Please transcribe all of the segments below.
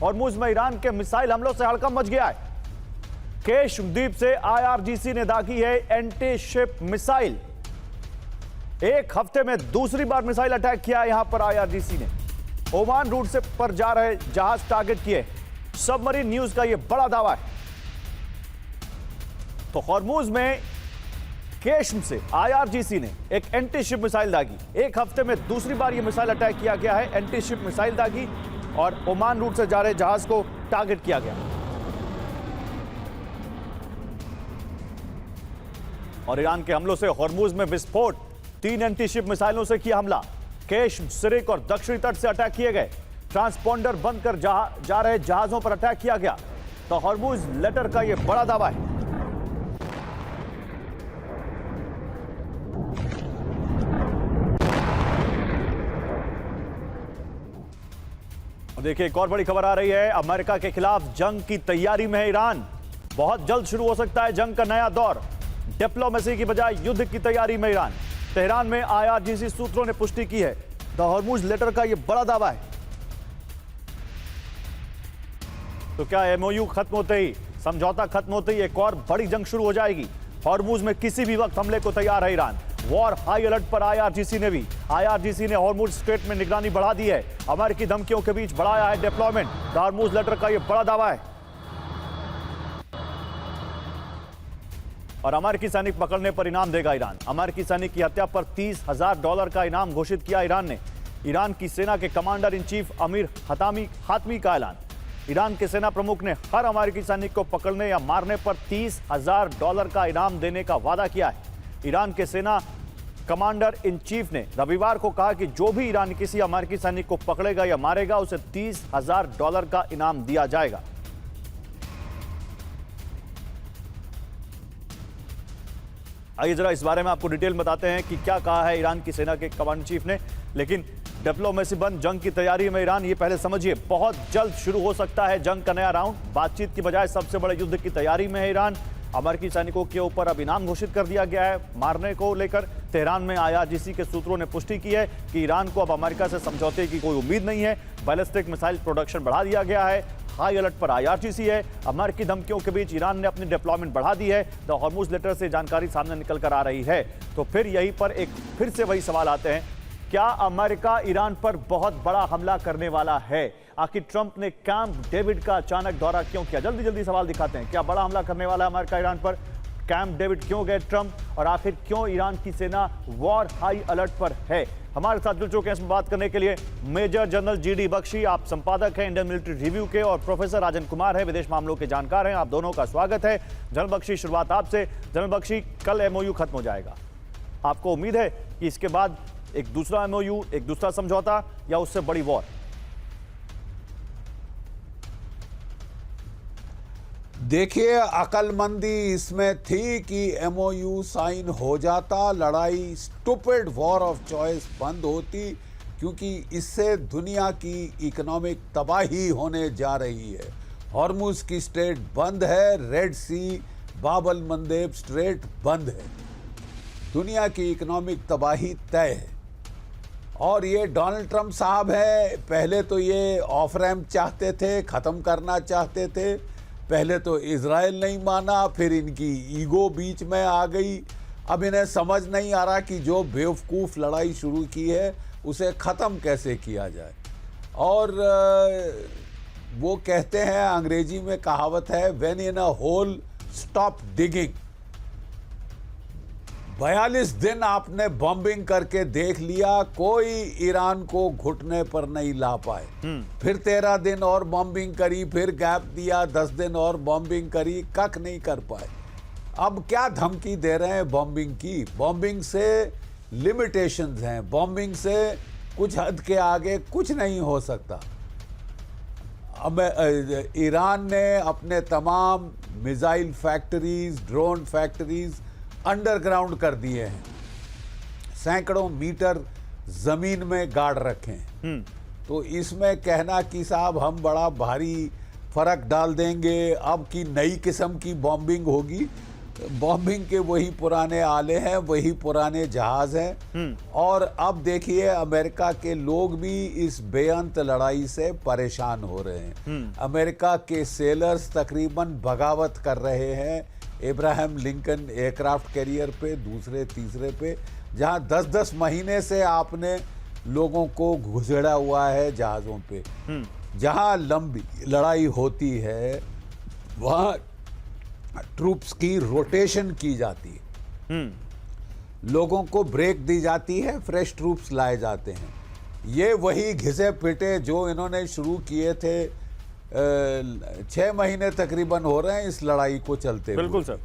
Hormuz में Iran के missile हमलों से हड़कंप मच गया है। केश द्वीप से आईआरजीसी ने दागी है एंटी शिप मिसाइल। एक हफ्ते में दूसरी बार मिसाइल अटैक किया यहां पर आईआरजीसी ने। ओमान रूट से पर जा रहे जहाज टारगेट किए। सबमरीन न्यूज का यह बड़ा दावा है। तो हॉर्मुज में केश्म से आईआरजीसी ने एक एंटी शिप मिसाइल दागी। एक हफ्ते में दूसरी बार यह मिसाइल अटैक किया गया है। एंटी शिप मिसाइल दागी और ओमान रूट से जा रहे जहाज को टारगेट किया गया। और ईरान के हमलों से हॉर्मुज में विस्फोट। 3 एंटी शिप मिसाइलों से किया हमला। केश्म, सिरिक और दक्षिणी तट से अटैक किए गए। ट्रांसपोंडर बंद कर जा रहे जहाजों पर अटैक किया गया। तो हॉर्मुज लेटर का यह बड़ा दावा है। देखिए, एक और बड़ी खबर आ रही है। अमेरिका के खिलाफ जंग की तैयारी में है ईरान। बहुत जल्द शुरू हो सकता है जंग का नया दौर। डिप्लोमेसी की बजाय युद्ध की तैयारी में ईरान। तेहरान में आईआरजीसी सूत्रों ने पुष्टि की है। द हॉर्मुज लेटर का यह बड़ा दावा है। तो क्या एमओयू खत्म होते ही, समझौता खत्म होते ही एक और बड़ी जंग शुरू हो जाएगी? हॉर्मुज में किसी भी वक्त हमले को तैयार है ईरान। वॉर हाई अलर्ट पर आईआरजीसी ने हॉर्मुज स्ट्रेट में निगरानी बढ़ा दी है। अमेरिकी धमकियों के बीच बढ़ाया है डिप्लॉयमेंट। द हॉर्मुज लेटर का यह बड़ा दावा है। और अमेरिकी सैनिक पकड़ने पर इनाम देगा ईरान। अमेरिकी सैनिक की हत्या पर $30,000 का इनाम घोषित किया ईरान ने। ईरान की सेना के कमांडर इन चीफ अमीर हातमी का ऐलान। ईरान के सेना प्रमुख ने हर अमेरिकी सैनिक को पकड़ने या मारने पर $30,000 का इनाम देने का वादा किया है। ईरान के सेना कमांडर इन चीफ ने रविवार को कहा कि जो भी ईरान किसी अमेरिकी सैनिक को पकड़ेगा या मारेगा उसे $30,000 का इनाम दिया जाएगा। आइए जरा इस बारे में आपको डिटेल बताते हैं कि क्या कहा है ईरान की सेना के कमांडर चीफ ने। लेकिन डिप्लोमेसी बंद जंग की तैयारी में ईरान, ये पहले समझिए। बहुत जल्द शुरू हो सकता है जंग का नया राउंड। बातचीत की बजाय सबसे बड़े युद्ध की तैयारी में है ईरान। अमेरिकी सैनिकों के ऊपर अब इनाम घोषित कर दिया गया है मारने को लेकर। तेहरान में आईआरजीसी के सूत्रों ने पुष्टि की है कि ईरान को अब अमेरिका से समझौते की कोई उम्मीद नहीं है। बैलिस्टिक मिसाइल प्रोडक्शन बढ़ा दिया गया है। हाई अलर्ट पर आईआरजीसी है। अमेरिकी धमकियों के बीच ईरान ने अपनी डिप्लॉयमेंट बढ़ा दी है। द हॉर्मुज लेटर से जानकारी सामने निकल कर आ रही है। तो फिर यहीं पर फिर से वही सवाल आते हैं, क्या अमेरिका ईरान पर बहुत बड़ा हमला करने वाला है? आखिर ट्रंप ने कैंप डेविड का अचानक दौरा क्यों किया? जल्दी जल्दी सवाल दिखाते हैं। क्या बड़ा हमला करने वाला है अमेरिका ईरान पर? कैंप डेविड क्यों गए ट्रंप? और आखिर क्यों ईरान की सेना वॉर हाई अलर्ट पर है? हमारे साथ जुड़ चुके हैं इसमें बात करने के लिए मेजर जनरल जीडी बख्शी, आप संपादक हैं इंडियन मिलिट्री रिव्यू के, और प्रोफेसर राजन कुमार है, विदेश मामलों के जानकार हैं। आप दोनों का स्वागत है। जनरल बख्शी, शुरुआत आपसे। जनरल बख्शी, कल एमओयू खत्म हो जाएगा। आपको उम्मीद है कि इसके बाद एक दूसरा एमओयू, एक दूसरा समझौता, या उससे बड़ी वॉर? देखिए, अकलमंदी इसमें थी कि एमओयू साइन हो जाता, लड़ाई स्टूपिड वॉर ऑफ चॉइस बंद होती, क्योंकि इससे दुनिया की इकोनॉमिक तबाही होने जा रही है। हॉर्मुज की स्ट्रेट बंद है, रेड सी, बाब-अल मंदेब स्ट्रेट बंद है। दुनिया की इकोनॉमिक तबाही तय है। और ये डोनाल्ड ट्रंप साहब है, पहले तो ये ऑफ रैम्प चाहते थे, ख़त्म करना चाहते थे। पहले तो इजराइल नहीं माना, फिर इनकी ईगो बीच में आ गई। अब इन्हें समझ नहीं आ रहा कि जो बेवकूफ़ लड़ाई शुरू की है उसे ख़त्म कैसे किया जाए। और वो कहते हैं, अंग्रेजी में कहावत है, when in a hole stop digging. 42 दिन आपने बॉम्बिंग करके देख लिया, कोई ईरान को घुटने पर नहीं ला पाए। फिर 13 दिन और बॉम्बिंग करी, फिर गैप दिया, 10 दिन और बॉम्बिंग करी, कख नहीं कर पाए। अब क्या धमकी दे रहे हैं बॉम्बिंग की? बॉम्बिंग से लिमिटेशंस हैं, बॉम्बिंग से कुछ हद के आगे कुछ नहीं हो सकता। अब ईरान ने अपने तमाम missile factories, drone factories underground कर दिए हैं। सैकड़ों मीटर जमीन में गाड़ रखे हैं। तो इसमें कहना कि साहब हम बड़ा भारी फर्क डाल देंगे, अब की नई किस्म की बॉम्बिंग होगी, बॉम्बिंग के वही पुराने आले हैं, वही पुराने जहाज हैं। और अब देखिए अमेरिका के लोग भी इस बेअंत लड़ाई से परेशान हो रहे हैं। अमेरिका के सेलर्स तकरीबन बगावत कर रहे हैं इब्राहिम लिंकन एयरक्राफ्ट कैरियर पे, दूसरे तीसरे पे, जहां 10-10 महीने से आपने लोगों को घुसेड़ा हुआ है जहाज़ों पे। जहां लंबी लड़ाई होती है वहां ट्रूप्स की रोटेशन की जाती है, लोगों को ब्रेक दी जाती है, फ्रेश ट्रूप्स लाए जाते हैं। ये वही घिसे पिटे जो इन्होंने शुरू किए थे 6 महीने तकरीबन हो रहे हैं इस लड़ाई को चलते हुए। बिल्कुल सर,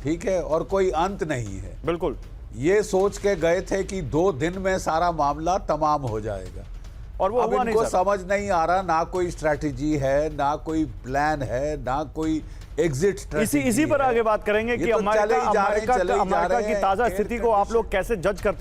ठीक है, और कोई अंत नहीं है। बिल्कुल। ये सोच के गए थे कि 2 दिन में सारा मामला तमाम हो जाएगा, और वो अब हुआ नहीं इनको सर। समझ नहीं आ रहा, ना कोई स्ट्रैटेजी है, ना कोई प्लान है, ना कोई एग्जिट स्ट्रैटेजी। इसी पर आगे बात करेंगे कि ये तो चले ही जा रहे हैं, अमेरिका की ताजा स्थिति को आप लोग कैसे जज करते हैं।